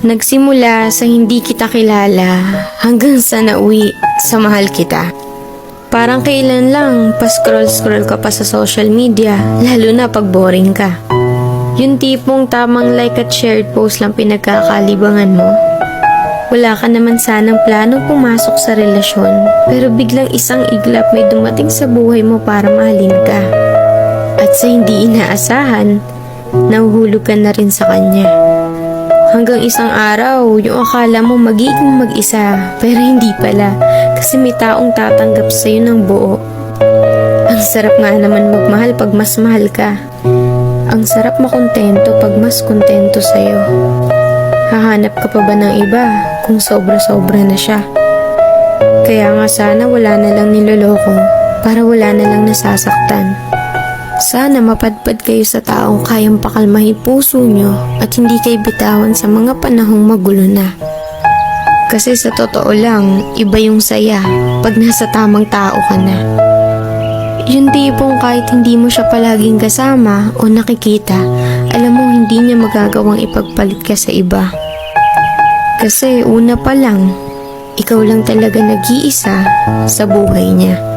Nagsimula sa hindi kita kilala hanggang sa nauwi sa mahal kita. Parang kailan lang pa-scroll-scroll ka pa sa social media, lalo na pag boring ka. Yung tipong tamang like at shared post lang pinagkakalibangan mo. Wala ka naman sanang planong pumasok sa relasyon, pero biglang isang iglap may dumating sa buhay mo para mahalin ka. At sa hindi inaasahan, nahuhulog ka na rin sa kanya. Hanggang isang araw, yung akala mo magiging mag-isa, pero hindi pala, kasi may taong tatanggap sa'yo ng buo. Ang sarap nga naman magmahal pag mas mahal ka. Ang sarap makontento pag mas kontento sa'yo. Hahanap ka pa ba ng iba kung sobra-sobra na siya? Kaya nga sana wala na lang niloloko para wala na lang nasasaktan. Sana mapadpad kayo sa taong kayang pakalmahin puso nyo at hindi kayo bitawan sa mga panahong magulo na. Kasi sa totoo lang, iba yung saya pag nasa tamang tao ka na. Yung tipong kahit hindi mo siya palaging kasama o nakikita, alam mo hindi niya magagawang ipagpalit ka sa iba. Kasi una pa lang, ikaw lang talaga nag-iisa sa buhay niya.